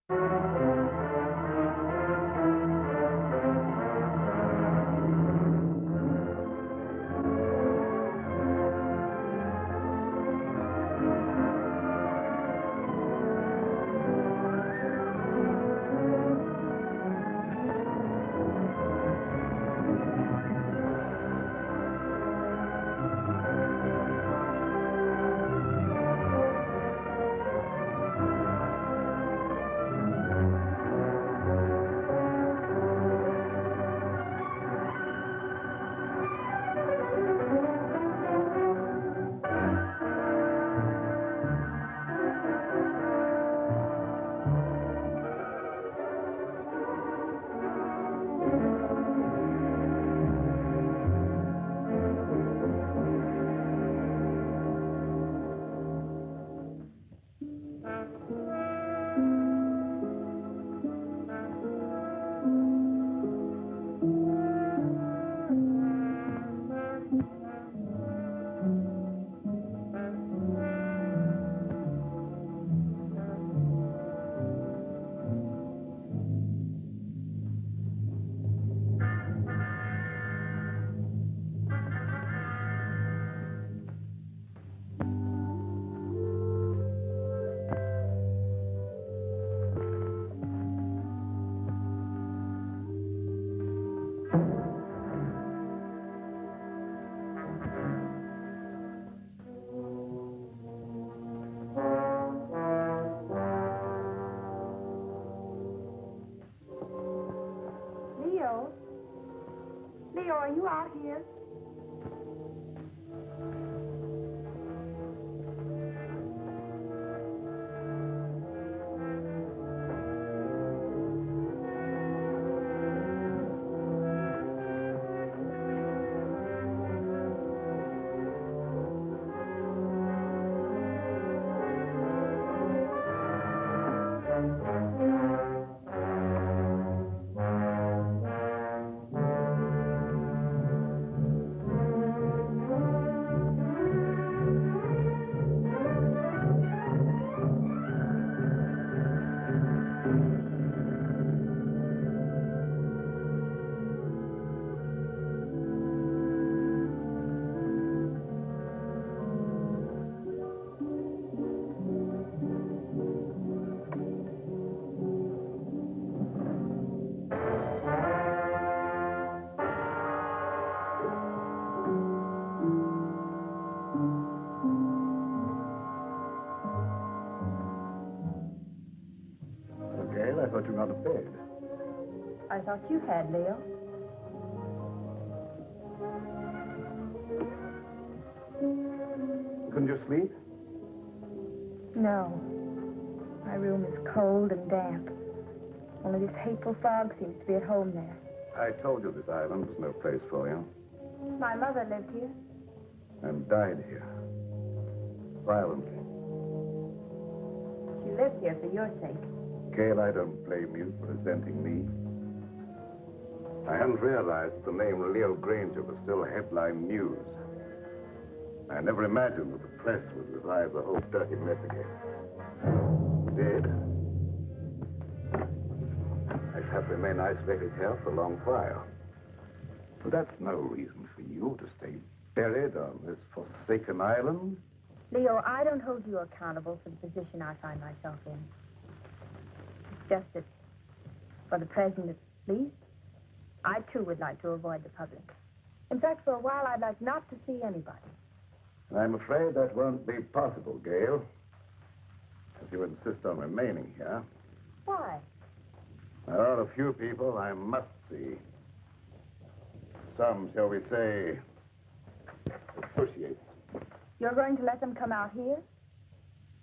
Leo? Leo, are you out here? Gail, I thought you were out of bed. I thought you had, Leo. Couldn't you sleep? No. My room is cold and damp. Only this hateful fog seems to be at home there. I told you this island was no place for you. My mother lived here. And died here. Violently. She lived here for your sake. Gail, I don't blame you for resenting me. I hadn't realized the name Leo Granger was still headline news. I never imagined that the press would revive the whole dirty mess again. Dead? I'd have to remain isolated here for a long while. But that's no reason for you to stay buried on this forsaken island. Leo, I don't hold you accountable for the position I find myself in. It's just that, for the present at least, I too would like to avoid the public. In fact, for a while, I'd like not to see anybody. I'm afraid that won't be possible, Gail. If you insist on remaining here. Why? There are a few people I must see. Some, shall we say, associates. You're going to let them come out here?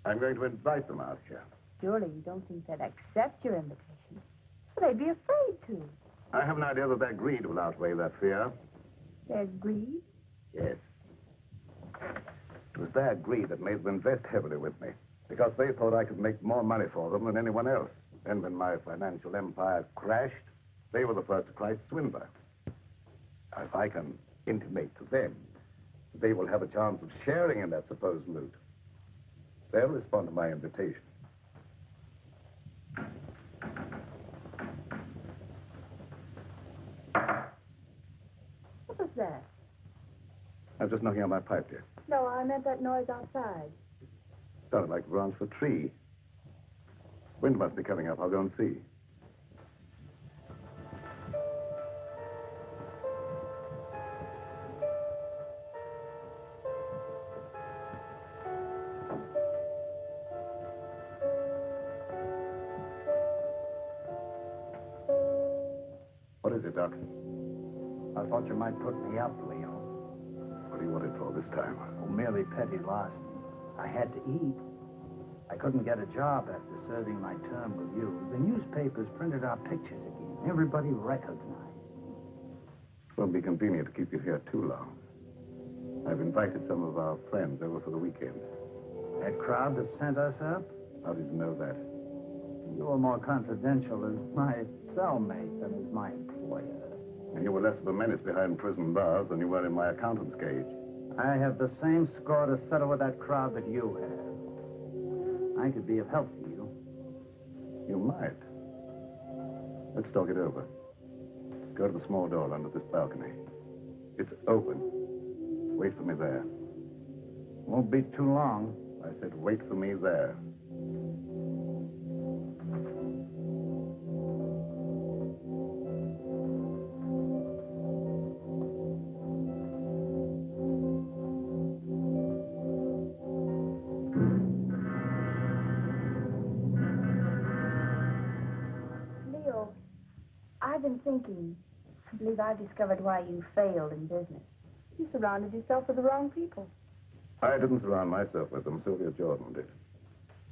I'm going to invite them out here. Surely you don't think they'd accept your invitation. Well, they'd be afraid to. I have an idea that their greed will outweigh that fear. Their greed? Yes. It was their greed that made them invest heavily with me, because they thought I could make more money for them than anyone else. And when my financial empire crashed, they were the first to cry swindler. Now, if I can intimate to them that they will have a chance of sharing in that supposed loot, they'll respond to my invitation. that? I was just knocking on my pipe, dear. No, I meant that noise outside. Sounded like the branch of a tree. Wind must be coming up. I'll go and see. What is it, Doc? I thought you might put me up, Leo. What do you want it for this time? Oh, merely petty larceny. I had to eat. I couldn't get a job after serving my term with you. The newspapers printed our pictures again. Everybody recognized me. It won't be convenient to keep you here too long. I've invited some of our friends over for the weekend. That crowd that sent us up? How did you know that? You were more confidential as my cellmate than as my employer. And you were less of a menace behind prison bars than you were in my accountant's cage. I have the same score to settle with that crowd that you have. I could be of help to you. You might. Let's talk it over. Go to the small door under this balcony. It's open. Wait for me there. Won't be too long. I said wait for me there. Leo, I've been thinking. I believe I've discovered why you failed in business. You surrounded yourself with the wrong people. I didn't surround myself with them. Sylvia Jordan did.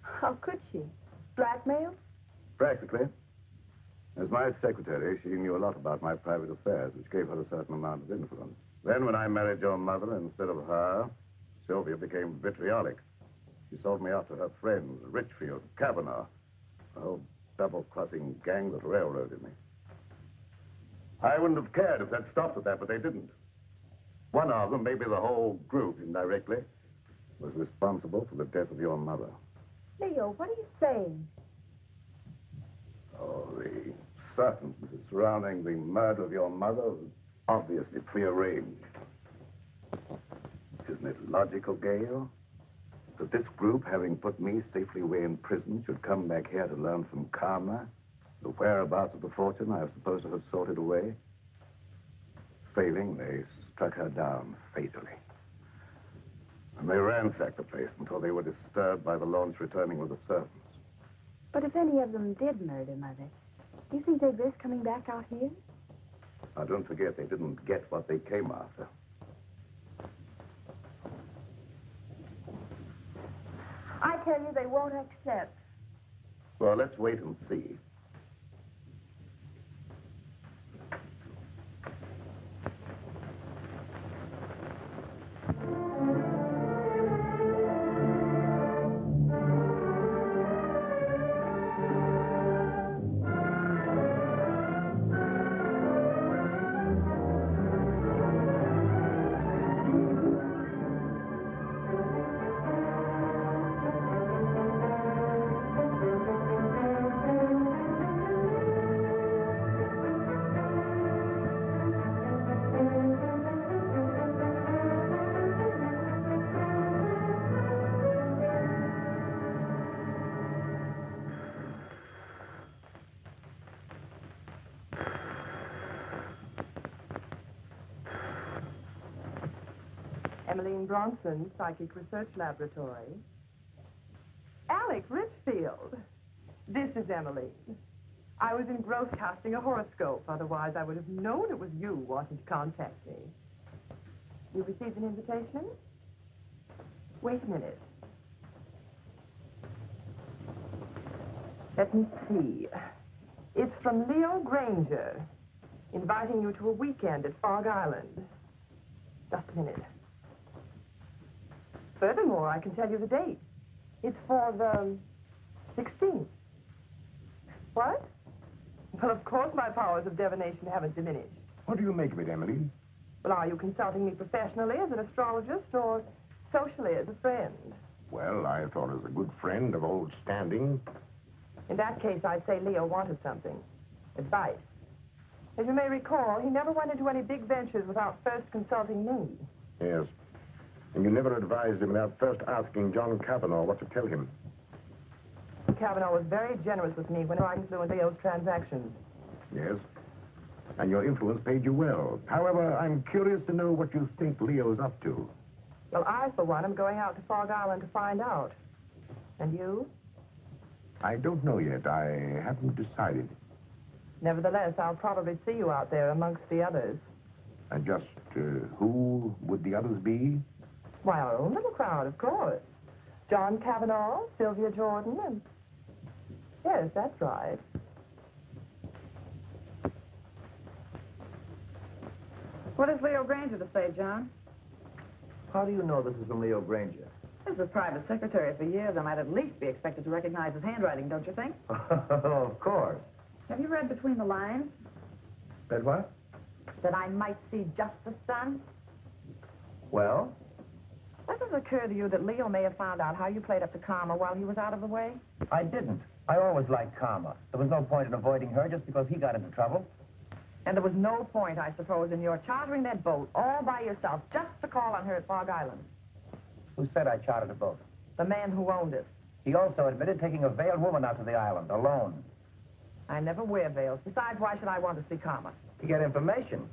How could she? Blackmail? Practically. As my secretary, she knew a lot about my private affairs, which gave her a certain amount of influence. Then when I married your mother instead of her, Sylvia became vitriolic. She sold me out to her friends, Richfield, Kavanaugh, a whole double-crossing gang that railroaded me. I wouldn't have cared if they'd stopped at that, but they didn't. One of them, maybe the whole group indirectly, was responsible for the death of your mother. Leo, what are you saying? Oh, the circumstances surrounding the murder of your mother was obviously prearranged. Isn't it logical, Gail, that this group, having put me safely away in prison, should come back here to learn from Karma the whereabouts of the fortune I was supposed to have sorted away? Failing, they struck her down fatally. And they ransacked the place until they were disturbed by the launch returning with the servants. But if any of them did murder Mother, do you think they'd risk coming back out here? Now, don't forget, they didn't get what they came after. I tell you, they won't accept. Well, let's wait and see. Emmeline Bronson, Psychic Research Laboratory. Alec Richfield. This is Emmeline. I was engrossed casting a horoscope. Otherwise, I would have known it was you wanting to contact me. You received an invitation? Wait a minute. Let me see. It's from Leo Granger, inviting you to a weekend at Fog Island. Just a minute. Furthermore, I can tell you the date. It's for the 16th. What? Well, of course my powers of divination haven't diminished. What do you make of it, Emily? Well, are you consulting me professionally as an astrologist or socially as a friend? Well, I thought as a good friend of old standing. In that case, I'd say Leo wanted something. Advice. As you may recall, he never went into any big ventures without first consulting me. Yes. And you never advised him without first asking John Kavanaugh what to tell him. Kavanaugh was very generous with me when I influenced Leo's transactions. Yes. And your influence paid you well. However, I'm curious to know what you think Leo's up to. Well, I, for one, am going out to Fog Island to find out. And you? I don't know yet. I haven't decided. Nevertheless, I'll probably see you out there amongst the others. And just who would the others be? Why, our own little crowd, of course. John Kavanaugh, Sylvia Jordan, and... Yes, that's right. What has Leo Granger to say, John? How do you know this is from Leo Granger? As a private secretary for years, I might at least be expected to recognize his handwriting, don't you think? Of course. Have you read between the lines? Read what? That I might see justice done? Well? Does it occur to you that Leo may have found out how you played up to Karma while he was out of the way? I didn't. I always liked Karma. There was no point in avoiding her just because he got into trouble. And there was no point, I suppose, in your chartering that boat all by yourself just to call on her at Fog Island. Who said I chartered a boat? The man who owned it. He also admitted taking a veiled woman out to the island, alone. I never wear veils. Besides, why should I want to see Karma? To get information.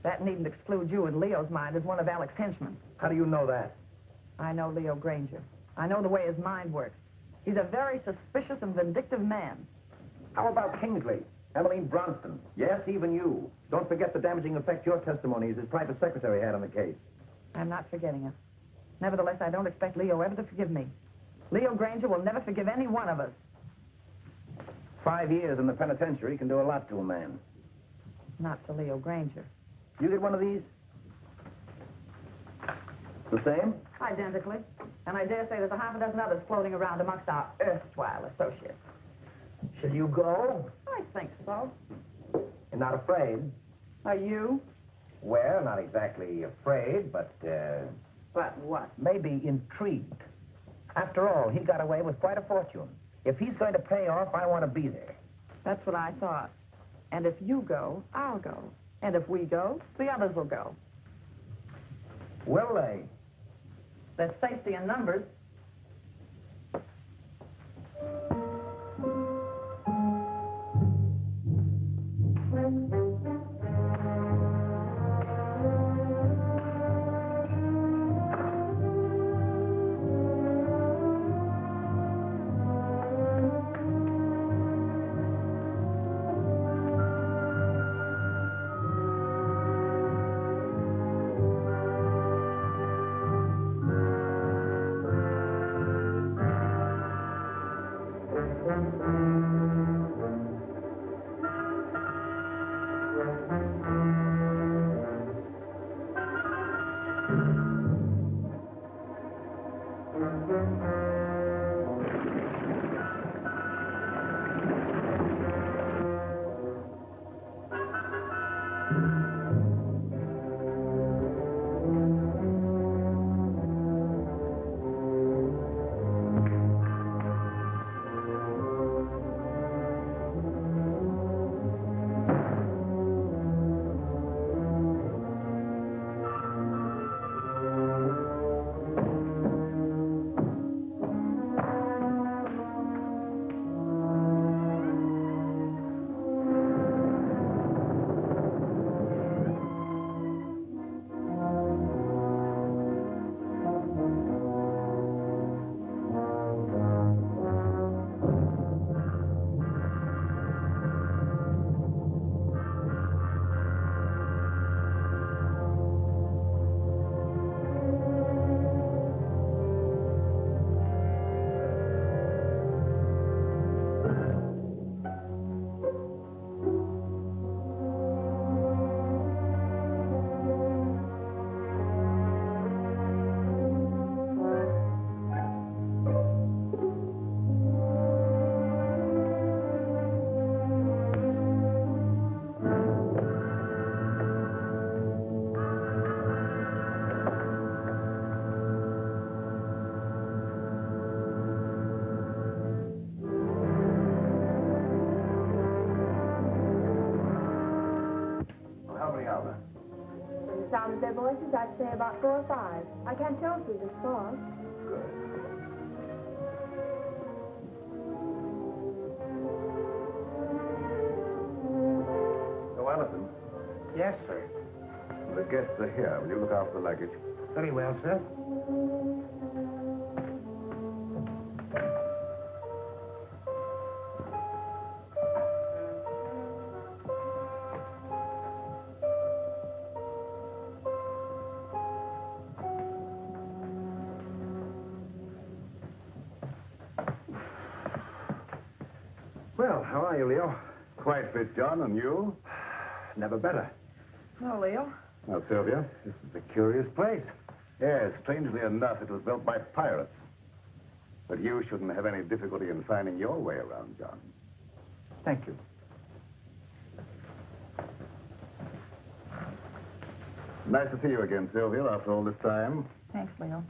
That needn't exclude you in Leo's mind as one of Alec's henchmen. How do you know that? I know Leo Granger. I know the way his mind works. He's a very suspicious and vindictive man. How about Kingsley? Emmeline Bronston? Yes, even you. Don't forget the damaging effect your testimony as his private secretary had on the case. I'm not forgetting it. Nevertheless, I don't expect Leo ever to forgive me. Leo Granger will never forgive any one of us. 5 years in the penitentiary can do a lot to a man. Not to Leo Granger. You get one of these? The same? Identically. And I dare say there's a half a dozen others floating around amongst our erstwhile associates. Shall you go? I think so. You're not afraid? Are you? Well, not exactly afraid, but, But what? maybe intrigued. After all, he got away with quite a fortune. If he's going to pay off, I want to be there. That's what I thought. And if you go, I'll go. And if we go, the others will go. Will they? There's safety in numbers. sound of their voices, I'd say about 4 or 5. I can't tell through this fog. So, Allison, Yes, sir. the guests are here. Will you look after the luggage? Very well, sir. Well, how are you, Leo? Quite fit, John, and you? Never better. No, Leo. Now, Sylvia, this is a curious place. Yes, strangely enough, it was built by pirates. But you shouldn't have any difficulty in finding your way around, John. Thank you. Nice to see you again, Sylvia, after all this time. Thanks, Leo.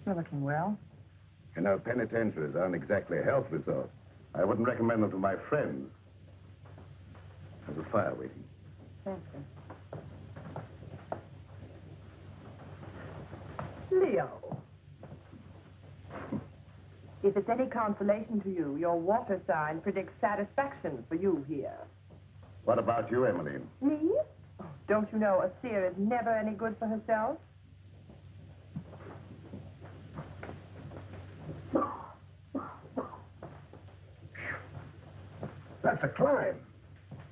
You're looking well. You know, penitentiaries aren't exactly a health resort. I wouldn't recommend them to my friends. There's a fire waiting. Thanks, sir. Leo. If it's any consolation to you, your water sign predicts satisfaction for you here. What about you, Emmeline? Me? Oh, don't you know a seer is never any good for herself? That's a climb.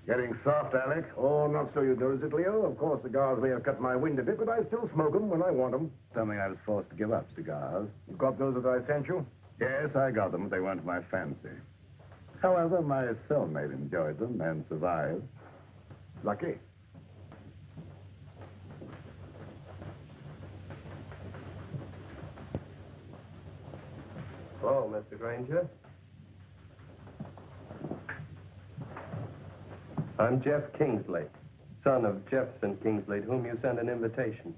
Getting soft, Alec? Oh, not so you notice it, Leo. Of course, cigars may have cut my wind a bit, but I still smoke them when I want them. Something I was forced to give up, cigars. You got those that I sent you? Yes, I got them. They weren't my fancy. However, my cellmate enjoyed them and survived. Lucky. Hello, Mr. Granger. I'm Jeff Kingsley, son of Jefferson Kingsley, to whom you sent an invitation.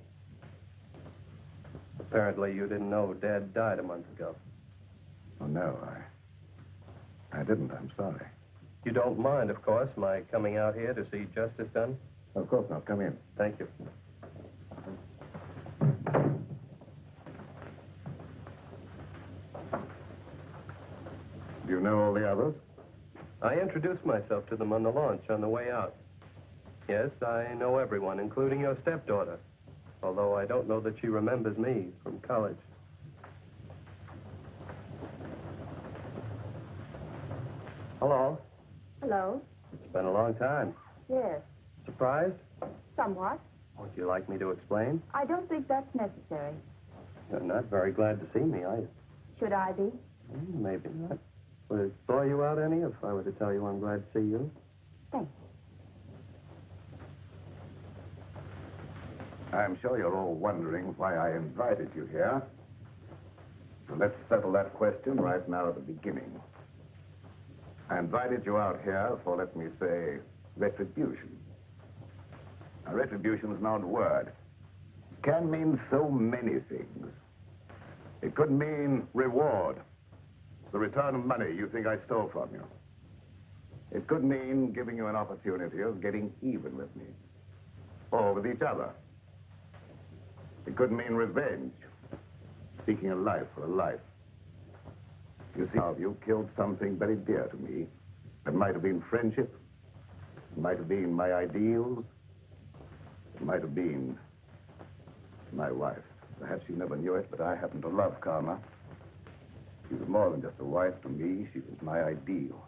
Apparently, you didn't know Dad died a month ago. Oh, no, I didn't. I'm sorry. You don't mind, of course, my coming out here to see justice done? Of course not. Come in. Thank you. Do you know all the others? I introduced myself to them on the launch on the way out. Yes, I know everyone, including your stepdaughter, although I don't know that she remembers me from college. Hello. Hello? It's been a long time. Yes. Surprised? Somewhat. Would you like me to explain? I don't think that's necessary. You're not very glad to see me, are you? Should I be? Maybe not. Would it bore you out any if I were to tell you I'm glad to see you? Thanks. I'm sure you're all wondering why I invited you here. So let's settle that question right now at the beginning. I invited you out here for, let me say, retribution. Now, retribution is an odd word. It can mean so many things. It could mean reward, the return of money you think I stole from you. It could mean giving you an opportunity of getting even with me, or with each other. It could mean revenge, seeking a life for a life. You see, you killed something very dear to me. It might have been friendship. It might have been my ideals. It might have been my wife. Perhaps you never knew it, but I happen to love Karma. She was more than just a wife to me. She was my ideal,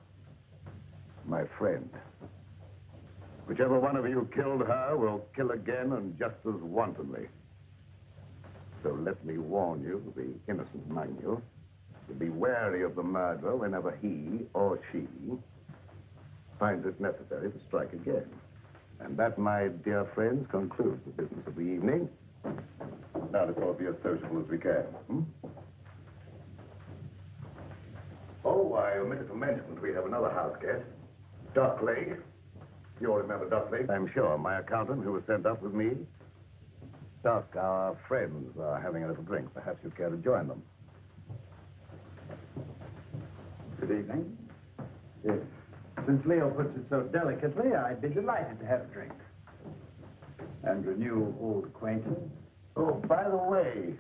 my friend. Whichever one of you killed her will kill again and just as wantonly. So let me warn you, the innocent among you, to be wary of the murderer whenever he or she finds it necessary to strike again. And that, my dear friends, concludes the business of the evening. Now let's all be as sociable as we can. Oh, I omitted to mention that we have another house guest, Doc Lake. You all remember Doc Lake, I'm sure, my accountant who was sent up with me. Doc, our friends are having a little drink. Perhaps you'd care to join them. Good evening. Yes. Since Leo puts it so delicately, I'd be delighted to have a drink. and renew old acquaintance. Oh, by the way,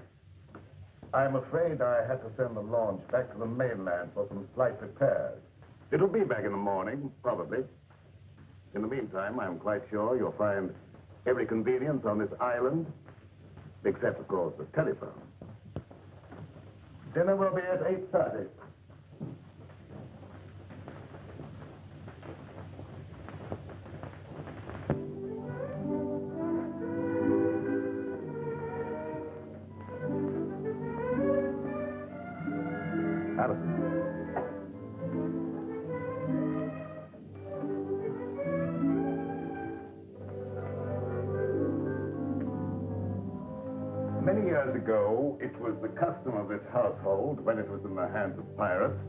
I'm afraid I had to send the launch back to the mainland for some slight repairs. It'll be back in the morning, probably. In the meantime, I'm quite sure you'll find every convenience on this island, except, of course, the telephone. Dinner will be at 8:30. Allison. Many years ago, it was the custom of this household, when it was in the hands of pirates,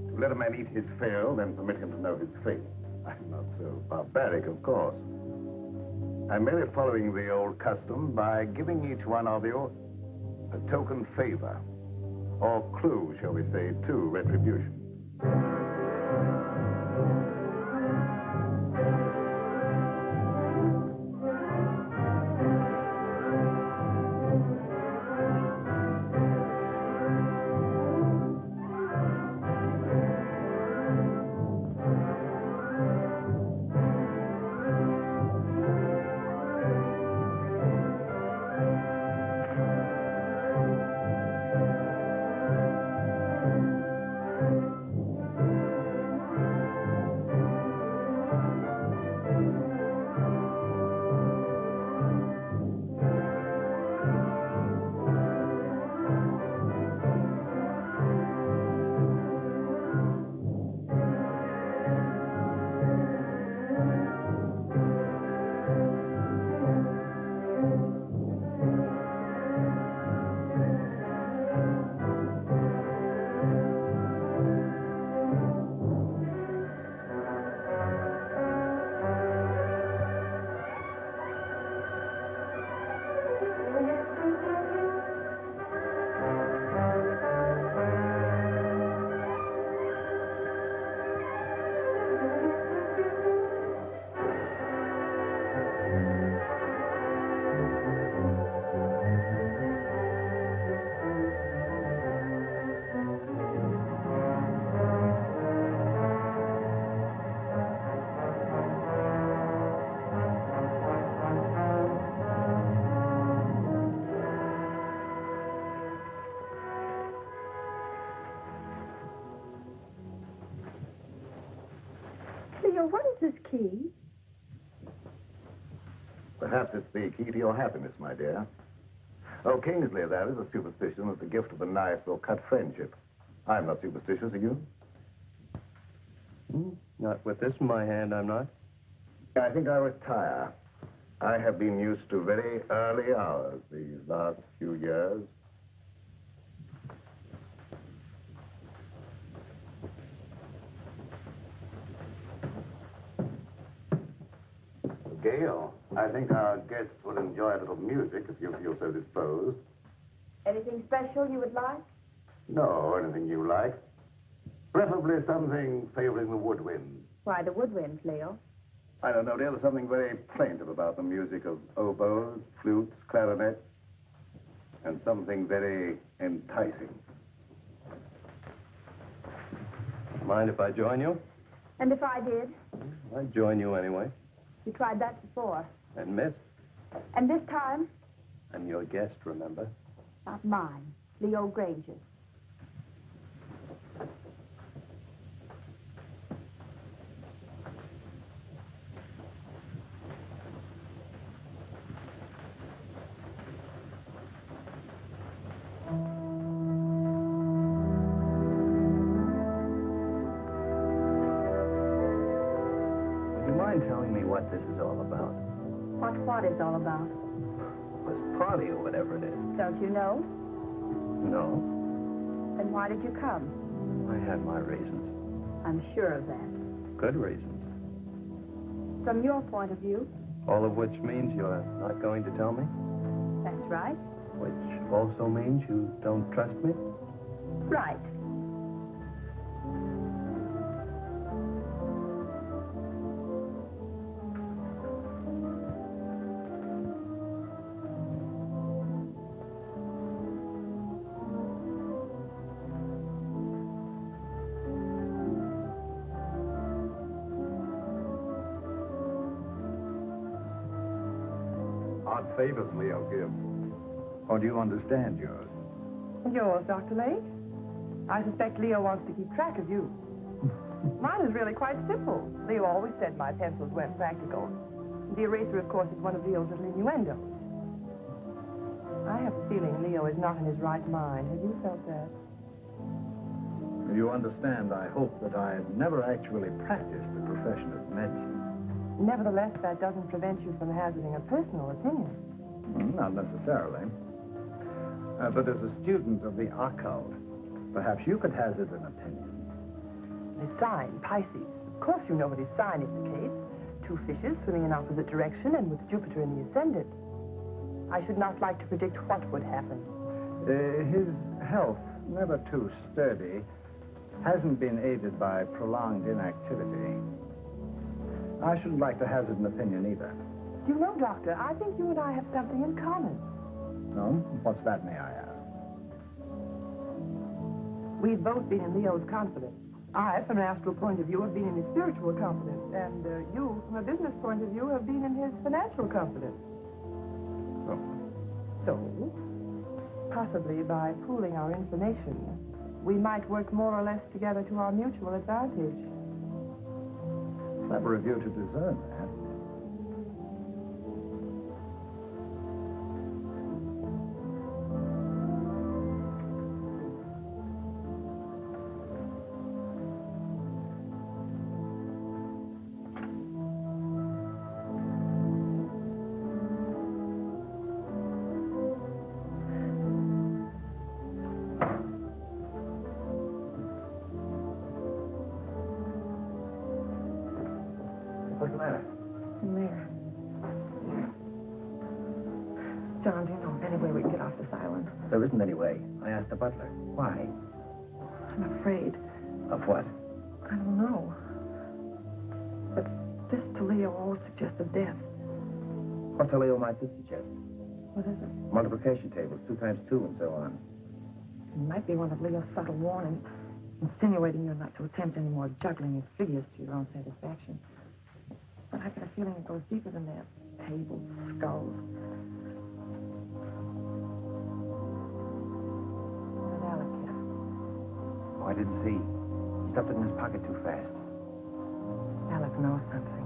to let a man eat his fill, then permit him to know his fate. I'm not so barbaric, of course. I'm merely following the old custom by giving each one of you a token favor, or clue, shall we say, to retribution. Leo, what is this key? Perhaps it's the key to your happiness, my dear. Oh, Kingsley, that is a superstition that the gift of a knife will cut friendship. I'm not superstitious, are you? Not with this in my hand, I'm not. I think I'll retire. I have been used to very early hours these last few years. Gail, I think our guests will enjoy a little music if you feel so disposed. Anything special you would like? No, anything you like. Preferably something favoring the woodwinds. Why, the woodwinds, Leo. I don't know, dear, there's something very plaintive about the music of oboes, flutes, clarinets, and something very enticing. Mind if I join you? And if I did? I'd join you anyway. You tried that before. And missed. And this time? I'm your guest, remember? Not mine. Leo Granger. Would you mind telling me what this is all about? What is all about? This party or whatever it is. Don't you know? No, Then why did you come? I had my reasons. I'm sure of that. Good reasons. From your point of view, All of which means you're not going to tell me? that's right. Which also means you don't trust me? Right. odd favors Leo gives. Or do you understand yours? Yours, Dr. Lake? I suspect Leo wants to keep track of you. Mine is really quite simple. Leo always said my pencils weren't practical. The eraser, of course, is one of Leo's little innuendos. I have a feeling Leo is not in his right mind. Have you felt that? You understand, I hope that I've never actually practiced the profession of medicine. Nevertheless, that doesn't prevent you from hazarding a personal opinion. Not necessarily. But as a student of the occult, perhaps you could hazard an opinion. The sign, Pisces. Of course you know what his sign indicates. 2 fishes swimming in opposite direction and with Jupiter in the ascendant. I should not like to predict what would happen. His health, never too sturdy, hasn't been aided by prolonged inactivity. I shouldn't like to hazard an opinion either. You know, Doctor, I think you and I have something in common. No? What's that, may I ask? We've both been in Leo's confidence. I, from an astral point of view, have been in his spiritual confidence. And you, from a business point of view, have been in his financial confidence. Oh. So, possibly by pooling our information, we might work more or less together to our mutual advantage. Clever of you to discern that. What's the matter? Mayor. John, do you know of any way we can get off this island? There isn't any way. I asked the butler. Why? I'm afraid. Of what? I don't know. But this to Leo always suggested death. What to Leo might this suggest? What is it? Multiplication tables, 2 times 2, and so on. It might be one of Leo's subtle warnings, insinuating you're not to attempt any more juggling of figures to your own satisfaction. But I get a feeling it goes deeper than that. Tables, skulls. What did Alec get? Oh, I didn't see. He stuffed it in his pocket too fast. Alec knows something.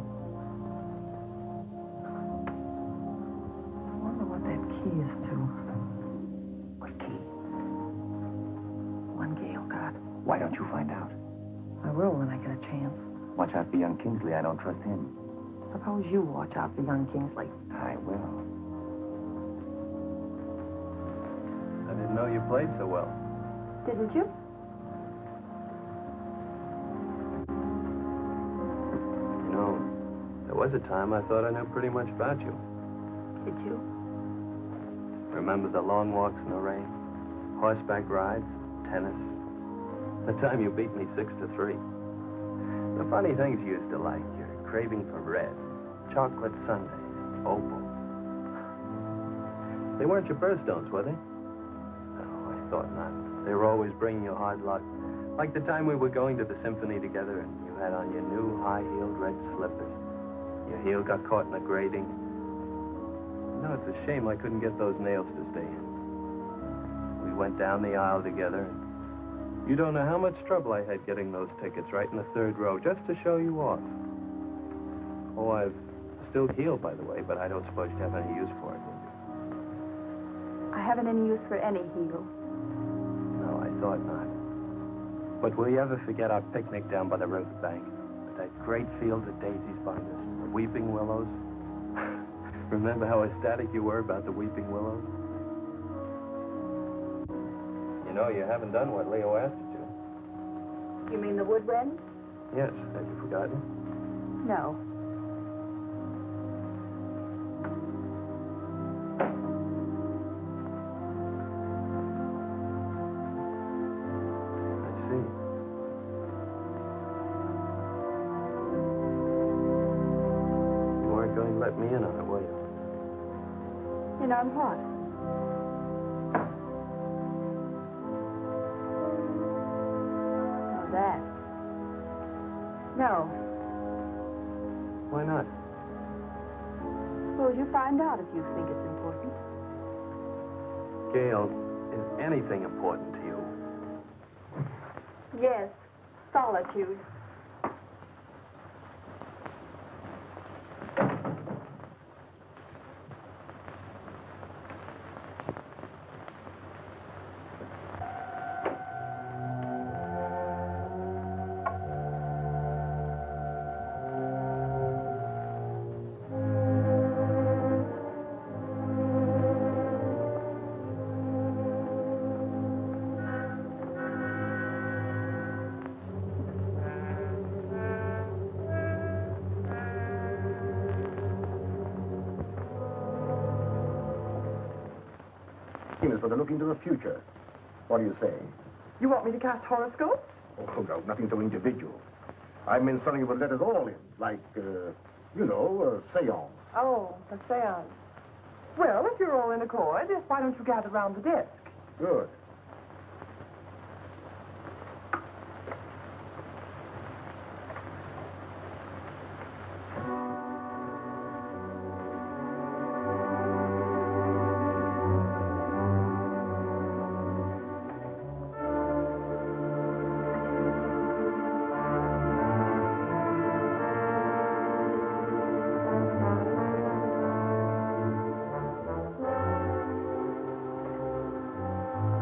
I wonder what that key is to. What key? One Gail got. Why don't you find out? I will when I get a chance. Watch out for young Kingsley. I don't trust him. Suppose you watch out for young Kingsley. I will. I didn't know you played so well. Didn't you? You know, there was a time I thought I knew pretty much about you. Did you? Remember the long walks in the rain? Horseback rides? Tennis? The time you beat me 6-3. The funny things you used to like. Your craving for red. Chocolate sundaes. Opals. They weren't your birthstones, were they? Oh, I thought not. They were always bringing you hard luck. Like the time we were going to the symphony together and you had on your new high-heeled red slippers. Your heel got caught in the grating. No, it's a shame I couldn't get those nails to stay in. We went down the aisle together. You don't know how much trouble I had getting those tickets right in the 3rd row just to show you off. Oh, I've still healed, by the way, but I don't suppose you have any use for it, would you? I haven't any use for any heel. No, I thought not. But will you ever forget our picnic down by the riverbank? With that great field of daisies behind us, the weeping willows? Remember how ecstatic you were about the weeping willows? You know, you haven't done what Leo asked you to. You mean the wood wren? Yes, have you forgotten? No. I see. You weren't going to let me in on it, were you? In on what? On that. No. Why not? suppose you find out if you think it's important. Gail, is anything important to you? Yes, solitude. Is for the look into the future. What do you say? You want me to cast horoscopes? Oh, no, nothing so individual. I meant something that would let us all in, like, seance. Oh, a seance. Well, if you're all in accord, why don't you gather round the desk? Good.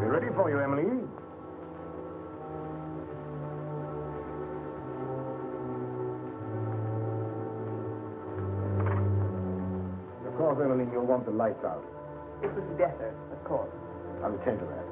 We're ready for you, Emily. Of course, Emily, you'll want the lights out. It would be better, of course. I'll attend to that.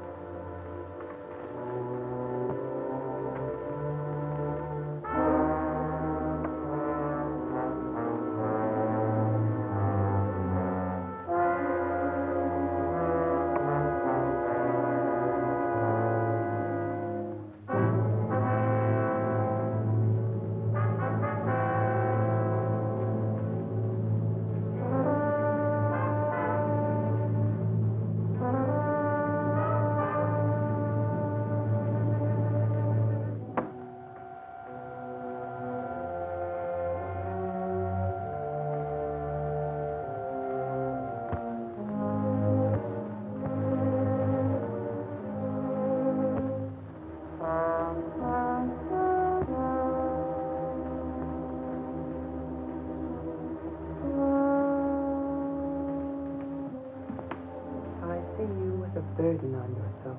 Burden on your soul.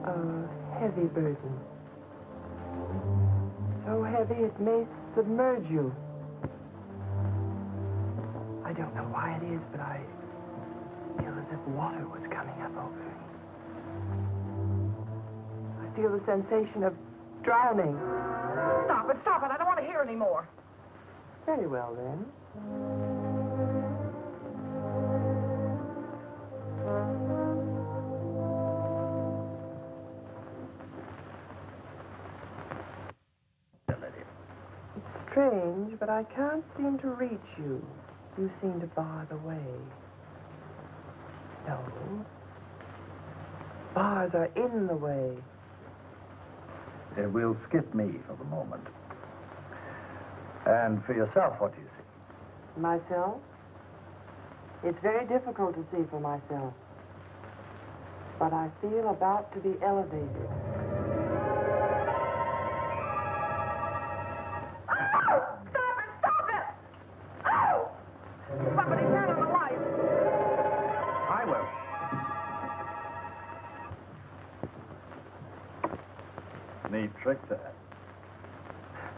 A heavy burden. So heavy it may submerge you. I don't know why it is, but I feel as if water was coming up over me. I feel the sensation of drowning. Stop it, stop it. I don't want to hear any more. Very well, then. Strange, but I can't seem to reach you. You seem to bar the way. No. Bars are in the way. We'll skip me for the moment. And for yourself, what do you see? Myself? It's very difficult to see for myself. But I feel about to be elevated. Somebody turn on the light. I will. Neat trick, that.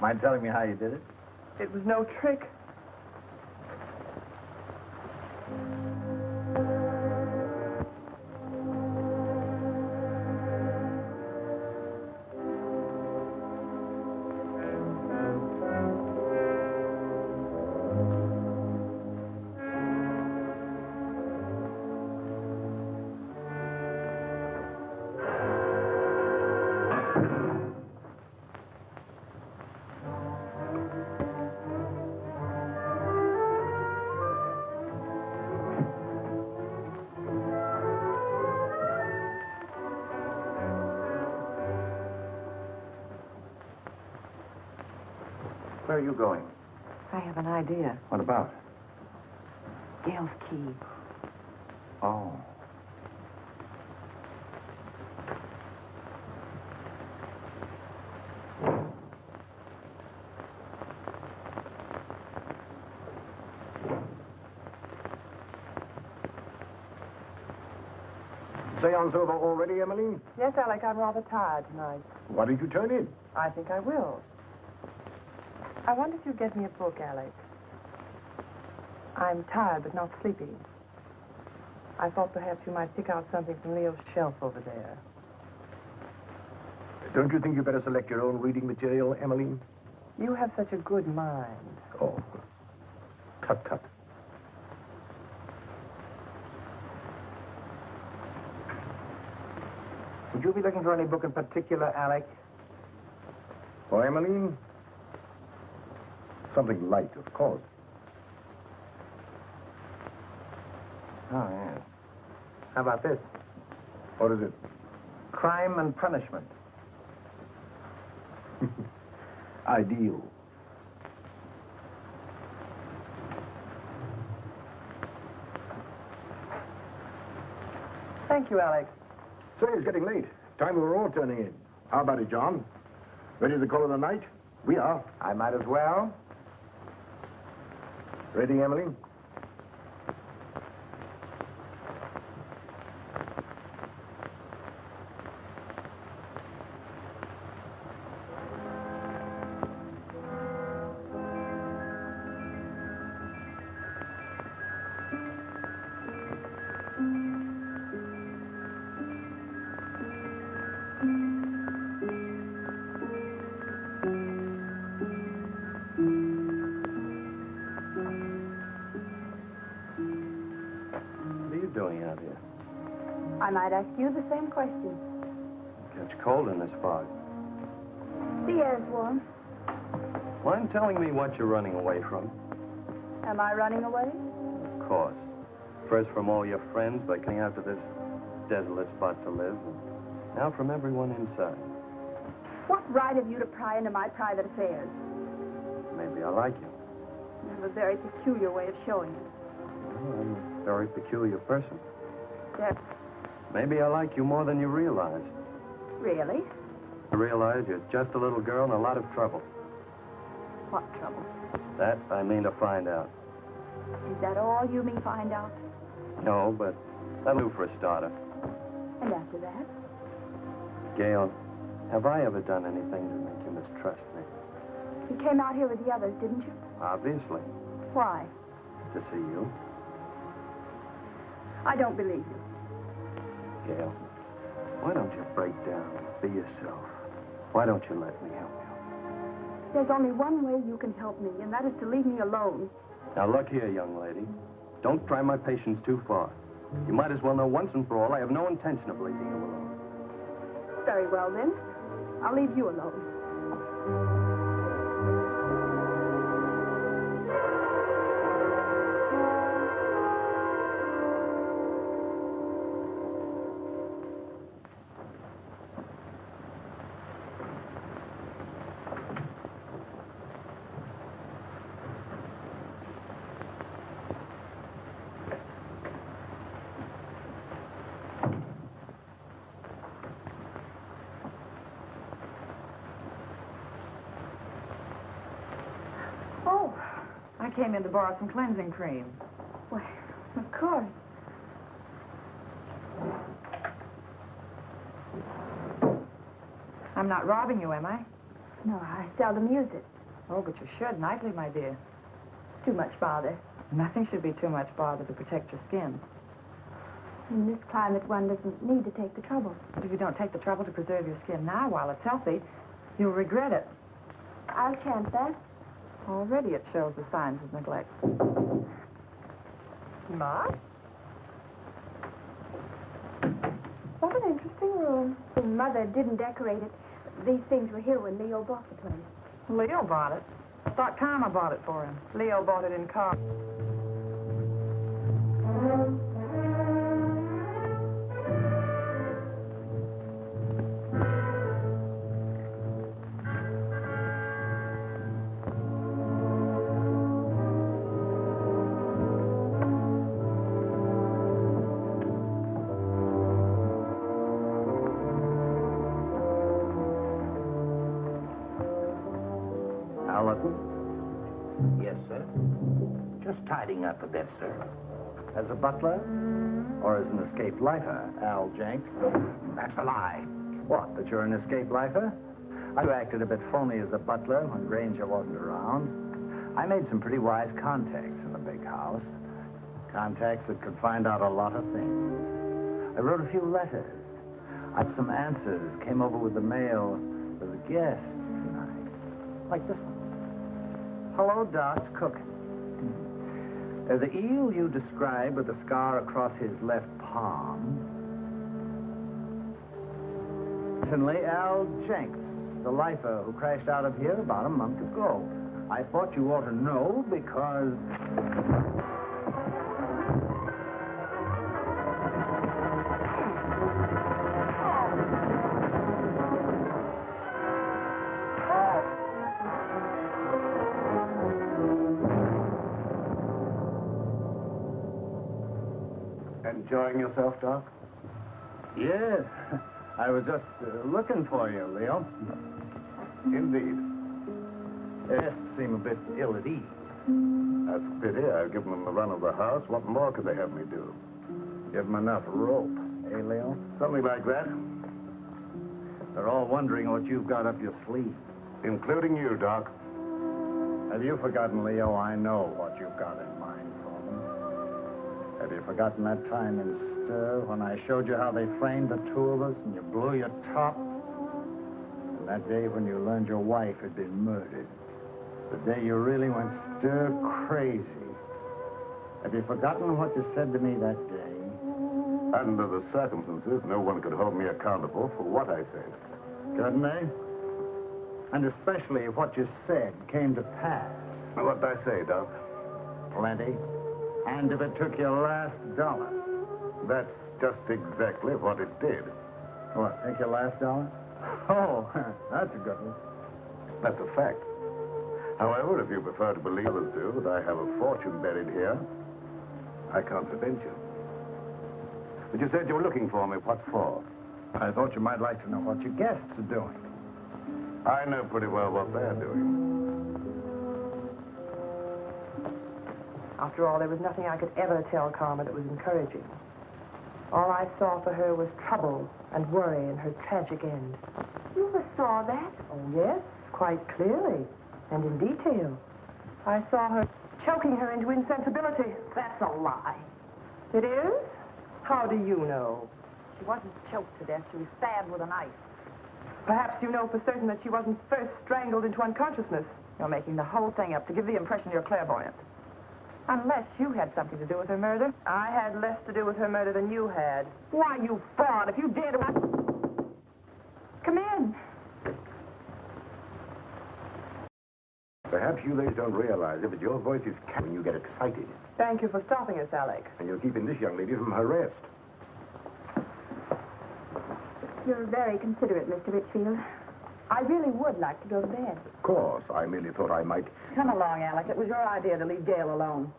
Mind telling me how you did it? It was no trick. Where are you going? I have an idea. What about? Gail's key. Oh. Seance over already, Emily? Yes, Alec, I'm rather tired tonight. Why did you turn in? I think I will. I wonder if you'd get me a book, Alec. I'm tired but not sleepy. I thought perhaps you might pick out something from Leo's shelf over there. Don't you think you better select your own reading material, Emily? You have such a good mind. Oh. Tut, tut. Would you be looking for any book in particular, Alec? For Emily? Something light, of course. Oh, yeah. How about this? What is it? Crime and Punishment. Ideal. Thank you, Alec. Say, it's getting late. Time we were all turning in. How about it, John? Ready to call it a night? We are. I might as well. Ready, Emily? What are you doing out here? I might ask you the same question. Catch cold in this fog. The air's warm. Mind telling me what you're running away from? Am I running away? Of course. First from all your friends by coming out to this desolate spot to live, and now from everyone inside. What right have you to pry into my private affairs? Maybe I like you. You have a very peculiar way of showing it. Well, I'm a very peculiar person. There. Maybe I like you more than you realize. Really? I realize you're just a little girl in a lot of trouble. What trouble? That I mean to find out. Is that all you mean find out? No, but that'll do for a starter. And after that? Gail, have I ever done anything to make you mistrust me? You came out here with the others, didn't you? Obviously. Why? To see you. I don't believe you. Gail, why don't you break down and be yourself? Why don't you let me help you? There's only one way you can help me, and that is to leave me alone. Now, look here, young lady. Don't try my patience too far. You might as well know once and for all I have no intention of leaving you alone. Very well, then. I'll leave you alone. Oh, I came in to borrow some cleansing cream. Why, of course. I'm not robbing you, am I? No, I seldom use it. Oh, but you should nightly, my dear. Too much bother. Nothing should be too much bother to protect your skin. In this climate, one doesn't need to take the trouble. But if you don't take the trouble to preserve your skin now while it's healthy, you'll regret it. I'll chance that. Already it shows the signs of neglect. Ma? What an interesting room. Mother didn't decorate it. These things were here when Leo bought the place. Leo bought it. I thought Karma bought it for him. Leo bought it in car. Yes, sir. Just tidying up a bit, sir. As a butler? Or as an escaped lifer, Al Jenks? That's a lie. What, that you're an escaped lifer? I acted a bit phony as a butler when Granger wasn't around. I made some pretty wise contacts in the big house. Contacts that could find out a lot of things. I wrote a few letters. I had some answers, came over with the mail for the guests tonight. Like this one. Hello, Doc's cooking. The eel you described with the scar across his left palm. Certainly Al Jenks, the lifer who crashed out of here about a month ago. I thought you ought to know because... Enjoying yourself, Doc? Yes, I was just looking for you, Leo. Indeed. Guests seem a bit ill at ease. That's a pity. I've given them the run of the house. What more could they have me do? Give them enough rope, eh, Leo? Something like that. They're all wondering what you've got up your sleeve. Including you, Doc. Have you forgotten, Leo? I know what you've got in mind for them. Have you forgotten that time in Stir when I showed you how they framed the two of us and you blew your top? And that day when you learned your wife had been murdered. The day you really went stir crazy. Have you forgotten what you said to me that day? Under the circumstances, no one could hold me accountable for what I said. Couldn't they? And especially if what you said came to pass. What'd I say, Doc? Plenty. And if it took your last dollar. That's just exactly what it did. What, take your last dollar? Oh, that's a good one. That's a fact. However, if you prefer to believe others do that I have a fortune buried here, I can't prevent you. But you said you were looking for me. What for? I thought you might like to know what your guests are doing. I know pretty well what they're doing. After all, there was nothing I could ever tell Karma that was encouraging. All I saw for her was trouble and worry and her tragic end. You ever saw that? Oh, yes, quite clearly, and in detail. I saw her choking her into insensibility. That's a lie. It is? How do you know? She wasn't choked to death. She was stabbed with a knife. Perhaps you know for certain that she wasn't first strangled into unconsciousness. You're making the whole thing up to give the impression you're clairvoyant. Unless you had something to do with her murder. I had less to do with her murder than you had. Why, you fraud, if you dare to... Come in. Perhaps you ladies don't realize it, but your voice is when you get excited. Thank you for stopping us, Alec. And you're keeping this young lady from her rest. You're very considerate, Mr. Richfield. I really would like to go to bed. Of course, I merely thought I might... Come along, Alec. It was your idea to leave Gail alone.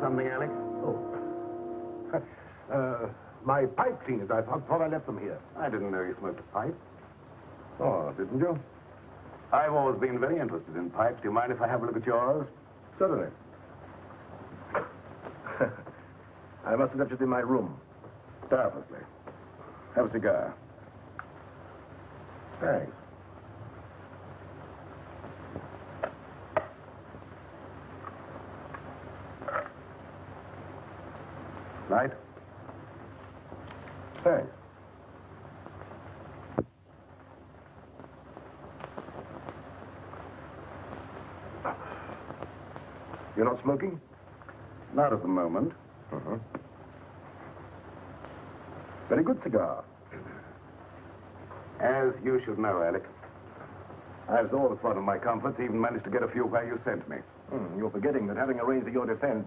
something, Alec? Oh. My pipe cleaners. I thought I left them here. I didn't know you smoked a pipe. Oh, didn't you? I've always been very interested in pipes. Do you mind if I have a look at yours? Certainly. I must have left it in my room. Purposely. Have a cigar. Thanks. Light? Thanks. You're not smoking? Not at the moment. Uh-huh. Very good cigar. As you should know, Alec, I've always thought of my comforts, even managed to get a few where you sent me. You're forgetting that having arranged for your defense,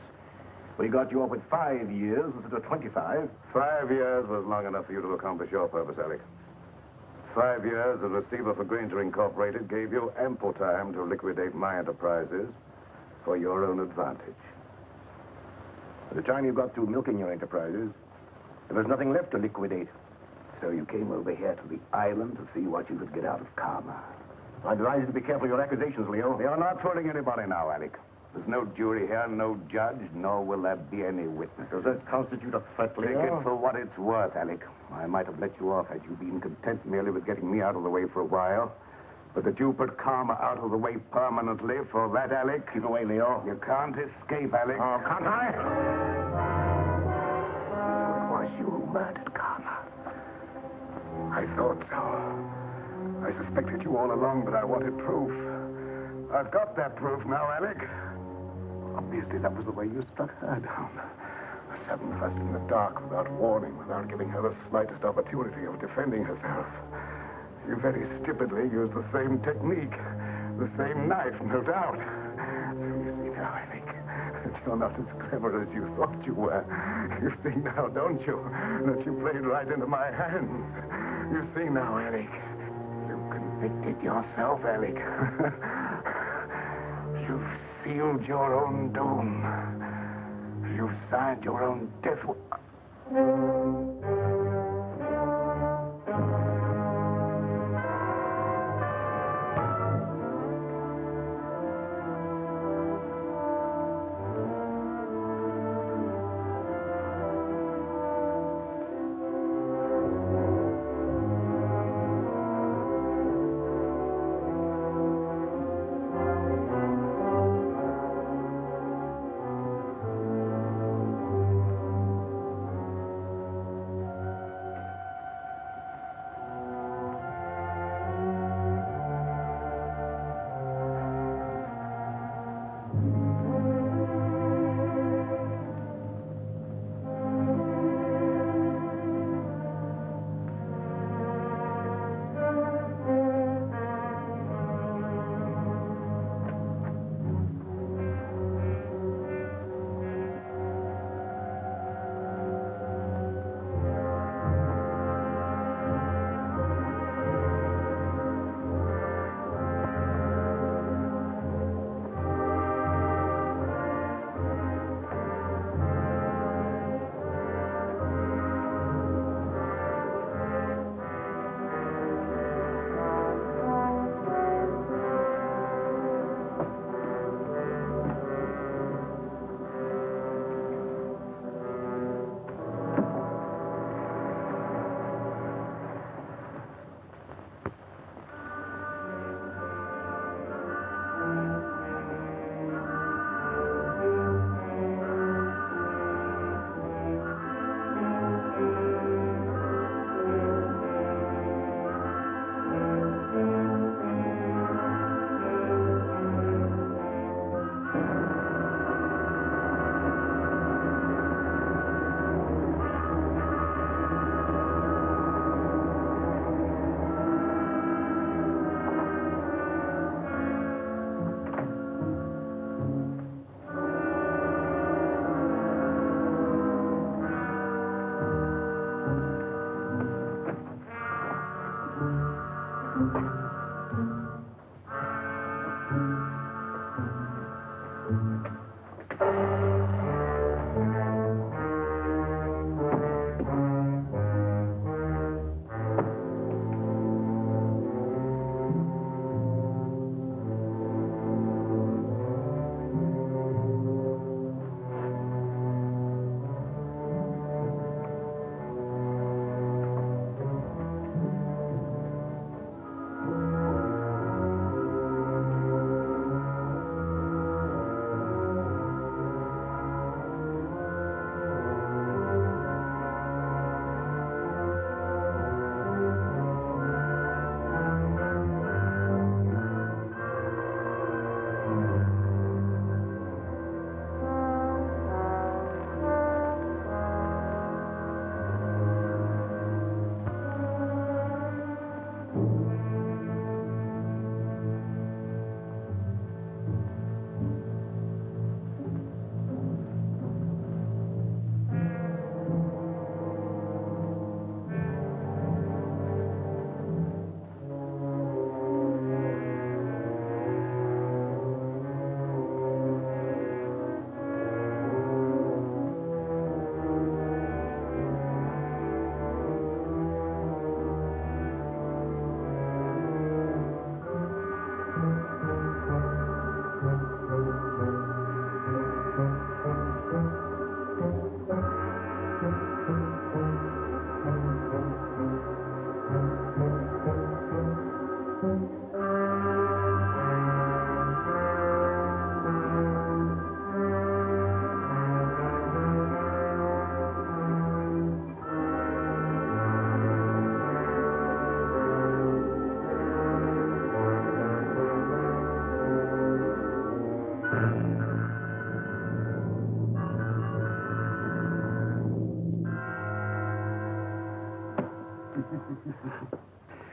we got you off with 5 years instead of 25. 5 years was long enough for you to accomplish your purpose, Alec. 5 years as receiver for Granger Incorporated gave you ample time to liquidate my enterprises for your own advantage. By the time you got through milking your enterprises, there was nothing left to liquidate. So you came over here to the island to see what you could get out of Karma. I advise you to be careful of your accusations, Leo. You're not fooling anybody now, Alec. There's no jury here, no judge, nor will there be any witnesses. Does that constitute a threat, Take Leo? it for what it's worth, Alec. I might have let you off had you been content merely with getting me out of the way for a while. But that you put Karma out of the way permanently, for that, Alec... Keep away, Leo. You can't escape, Alec. Oh, can't I? So it was you who murdered Karma. I thought so. I suspected you all along, but I wanted proof. I've got that proof now, Alec. Obviously, that was the way you struck her down. A sudden thrust in the dark, without warning, without giving her the slightest opportunity of defending herself. You very stupidly used the same technique. The same knife, no doubt. So you see now, Alec, that you're not as clever as you thought you were. You see now, don't you, that you played right into my hands. You see now, Alec. You convicted yourself, Alec. You've sealed your own doom. You've signed your own death.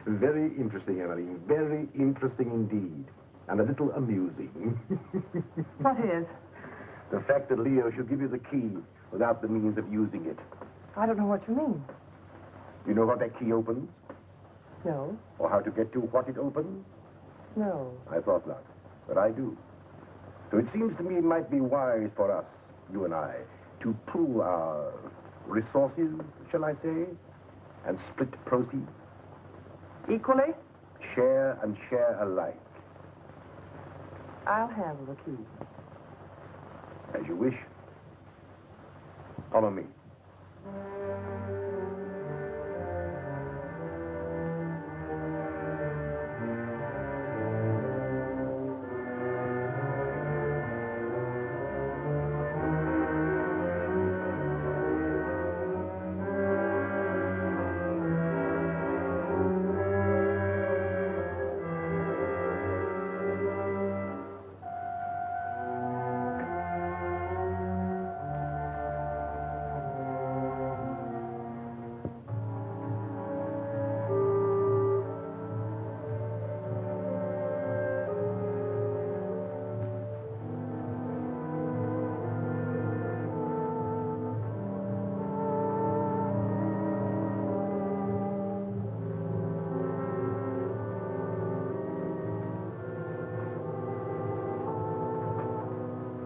Very interesting, Emily. Very interesting indeed. And a little amusing. What is? The fact that Leo should give you the key without the means of using it. I don't know what you mean. You know what that key opens? No. Or how to get to what it opens? No. I thought not, but I do. So it seems to me it might be wise for us, you and I, to pool our resources, shall I say, and split proceeds. Equally? Share and share alike. I'll handle the key. As you wish. Follow me.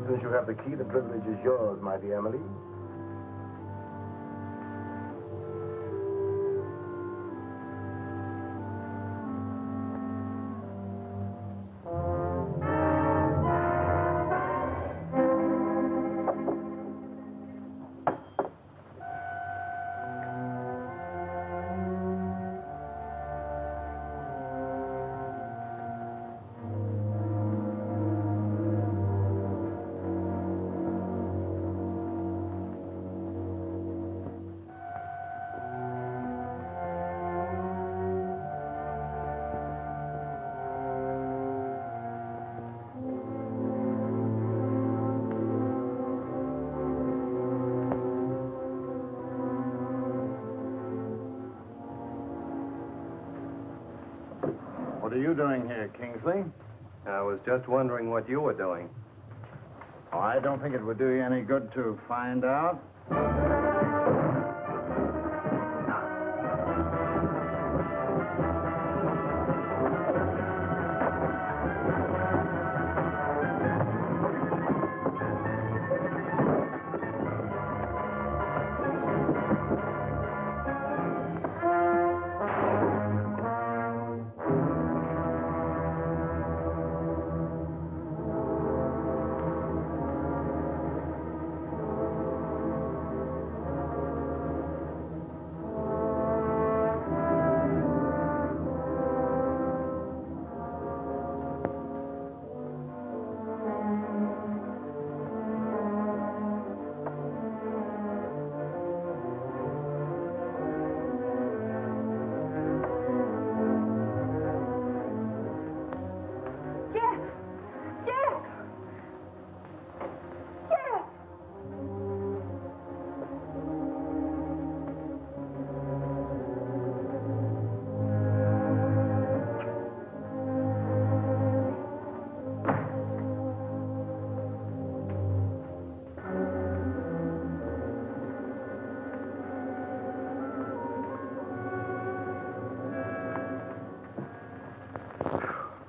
Since you have the key, the privilege is yours, my dear Emily. What are you doing here, Kingsley? I was just wondering what you were doing. Oh, I don't think it would do you any good to find out.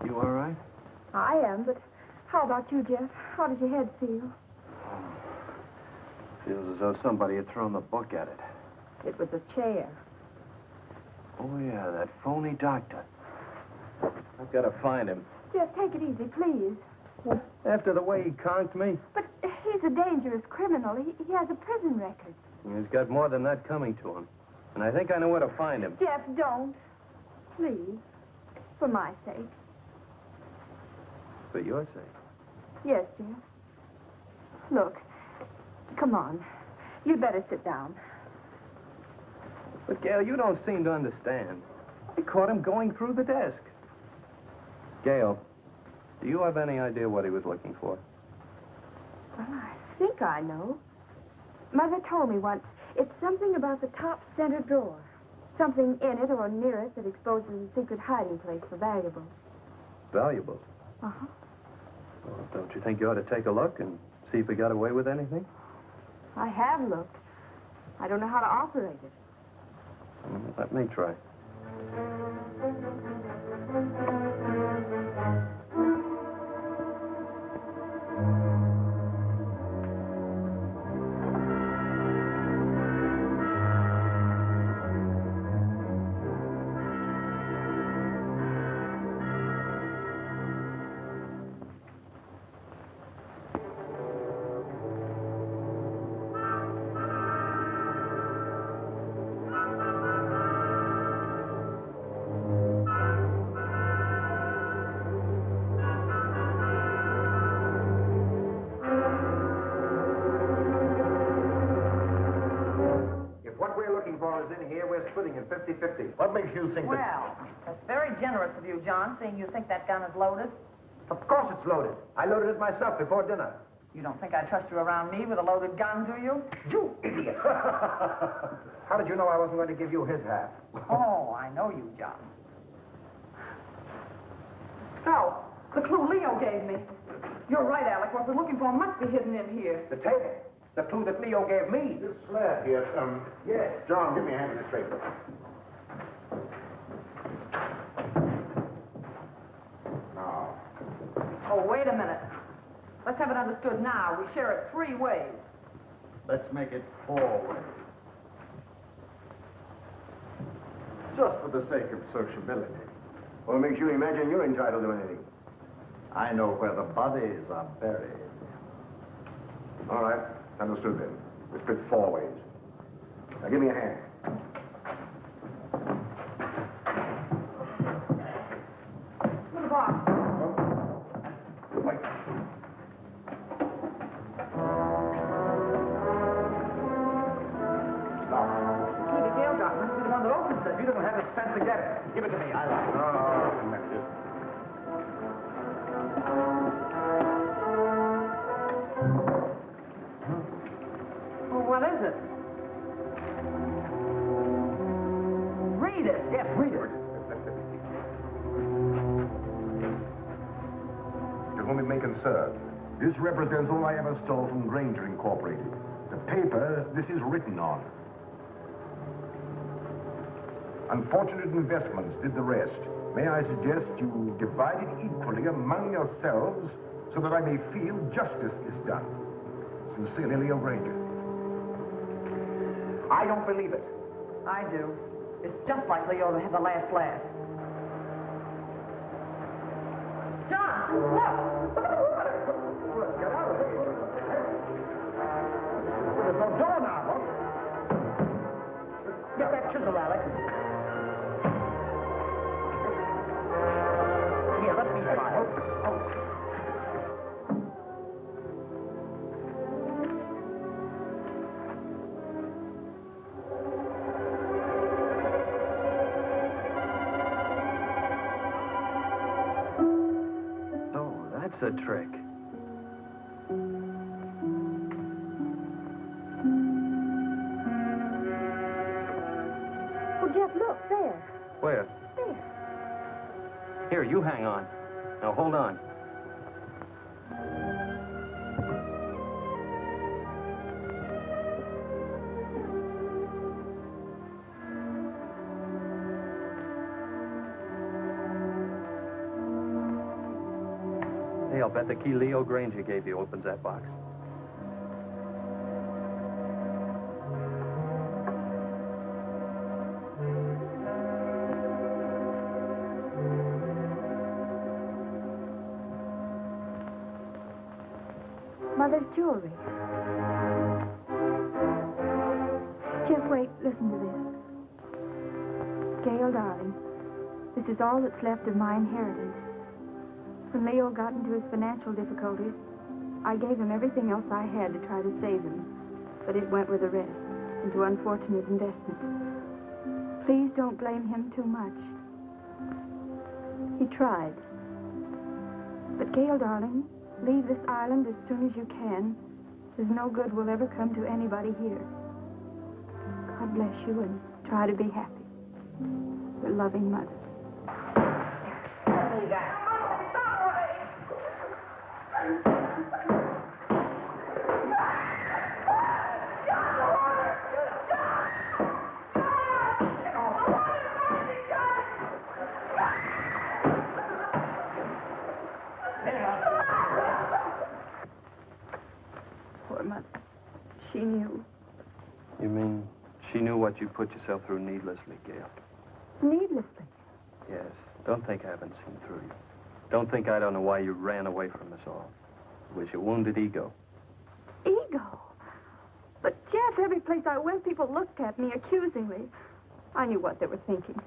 You all right? I am, but how about you, Jeff? How does your head feel? Feels as though somebody had thrown the book at it. It was a chair. Oh, yeah, that phony doctor. I've got to find him. Jeff, take it easy, please. After the way he conked me, But he's a dangerous criminal. He has a prison record. he's got more than that coming to him. And I think I know where to find him. Jeff, don't. Please. For my sake. For your sake. Yes, Jeff. Look, come on. You'd better sit down. But, Gail, you don't seem to understand. I caught him going through the desk. Gail, do you have any idea what he was looking for? Well, I think I know. Mother told me once. It's something about the top center drawer. Something in it or near it that exposes a secret hiding place for valuables. Valuable. Uh-huh. Well, don't you think you ought to take a look and see if we got away with anything? I have looked. I don't know how to operate it. Let me try. If what we're looking for is in here, we're splitting it 50-50. What makes you think that... Well, that's very generous of you, John, seeing you think that gun is loaded. Of course it's loaded. I loaded it myself before dinner. You don't think I'd trust you around me with a loaded gun, do you? You idiot! How did you know I wasn't going to give you his half? Oh, I know you, John. Scout, the clue Leo gave me. You're right, Alec. What we're looking for must be hidden in here. The table. The clue that Leo gave me. This slab here, Yes. John, give me a hand in this paper. Now, Oh, wait a minute. Let's have it understood now. We share it 3 ways. let's make it 4 ways. Just for the sake of sociability. What makes you imagine you're entitled to anything? I know where the bodies are buried. All right. Understood then. We split 4 ways. Now give me a hand. Little box. Wait. Key the Gale got must be the one that opens it. He doesn't have the sense to get it. Give it to me. Well, what is it? Read it. Yes, read it. To whom it may concern, this represents all I ever stole from Granger Incorporated. The paper this is written on. Unfortunate investments did the rest. May I suggest you divide it equally among yourselves so that I may feel justice is done. Sincerely, Leo Granger. I don't believe it. I do. It's just like Leo to have the last laugh. John, look! Look at the water! Let's get out of here. There's no door now, huh? Get that chisel, Alec. Here, let me try. Oh, that's a trick. Oh, Jeff, look, there. Where? There. Here, you hang on. Now, hold on. Hey, I'll bet the key Leo Granger gave you opens that box. Mother's jewelry. Jeff, wait, listen to this. Gail, darling, this is all that's left of my inheritance. When Leo got into his financial difficulties, I gave him everything else I had to try to save him. But it went with the rest, into unfortunate investments. Please don't blame him too much. He tried. But Gail, darling, leave this island as soon as you can. There's no good will ever come to anybody here. God bless you and try to be happy. Your loving mother. Poor mother. She knew. You mean she knew what you put yourself through needlessly, Gail? Needlessly. Yes. Don't think I haven't seen through you. Don't think I don't know why you ran away from us all. It was your wounded ego. Ego. But, Jeff, every place I went, people looked at me accusingly. I knew what they were thinking.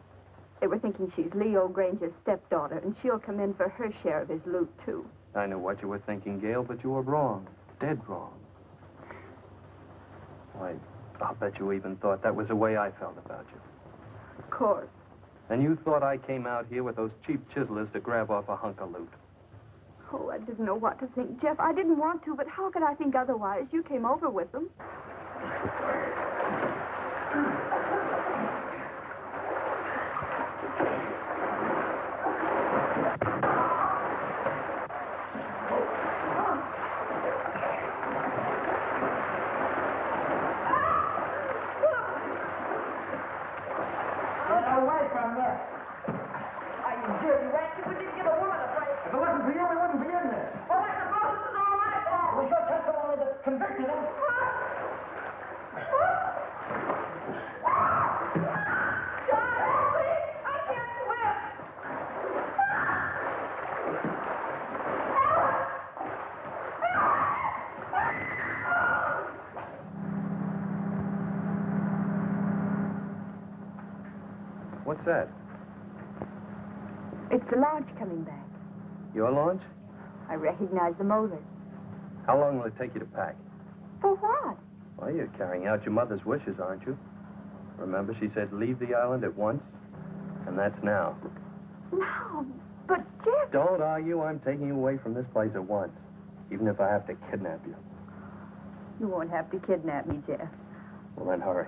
They were thinking she's Leo Granger's stepdaughter, and she'll come in for her share of his loot, too. I know what you were thinking, Gail, but you were wrong. Dead wrong. Why, I'll bet you even thought that was the way I felt about you. Of course. And you thought I came out here with those cheap chiselers to grab off a hunk of loot. Oh, I didn't know what to think, Jeff. I didn't want to, but how could I think otherwise? You came over with them. What's that? It's the launch coming back. Your launch? I recognize the motor. How long will it take you to pack? For what? Well, you're carrying out your mother's wishes, aren't you? Remember, she said leave the island at once? And that's now. No, but Jeff... Don't argue. I'm taking you away from this place at once. Even if I have to kidnap you. You won't have to kidnap me, Jeff. Well, then hurry.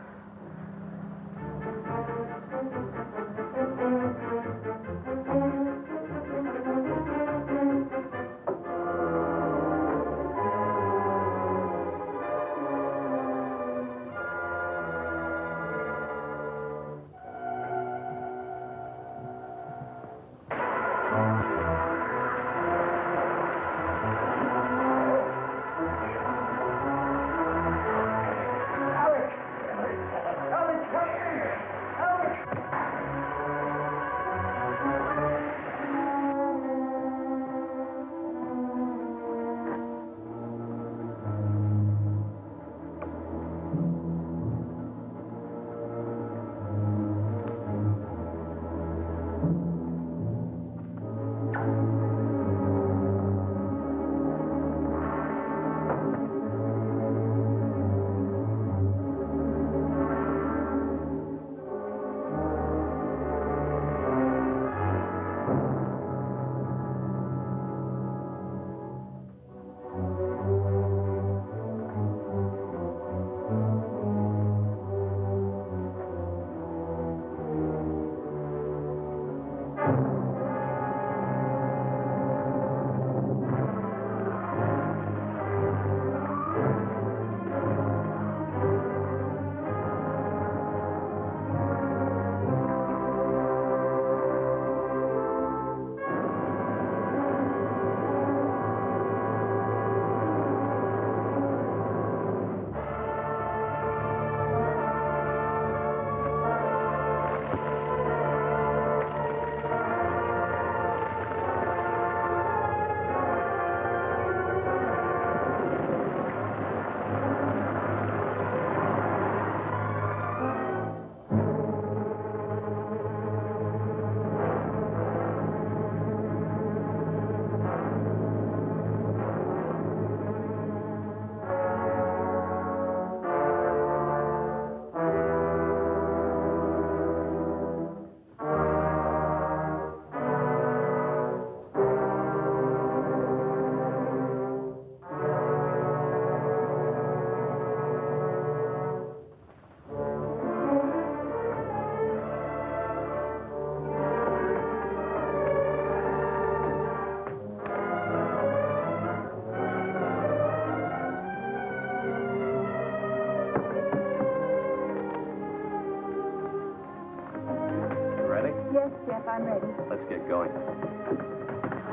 if I'm ready. Let's get going.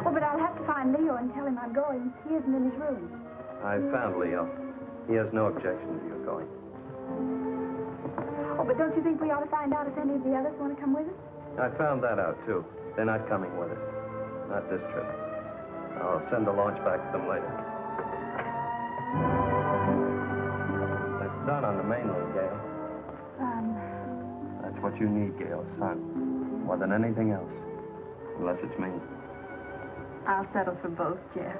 Oh, but I'll have to find Leo and tell him I'm going. He isn't in his room. I found Leo. He has no objection to your going. Oh, but don't you think we ought to find out if any of the others want to come with us? I found that out, too. They're not coming with us. Not this trip. I'll send the launch back to them later. There's sun on the mainland, Gail. That's what you need, Gail, sun. More than anything else. Unless it's me. I'll settle for both, Jeff.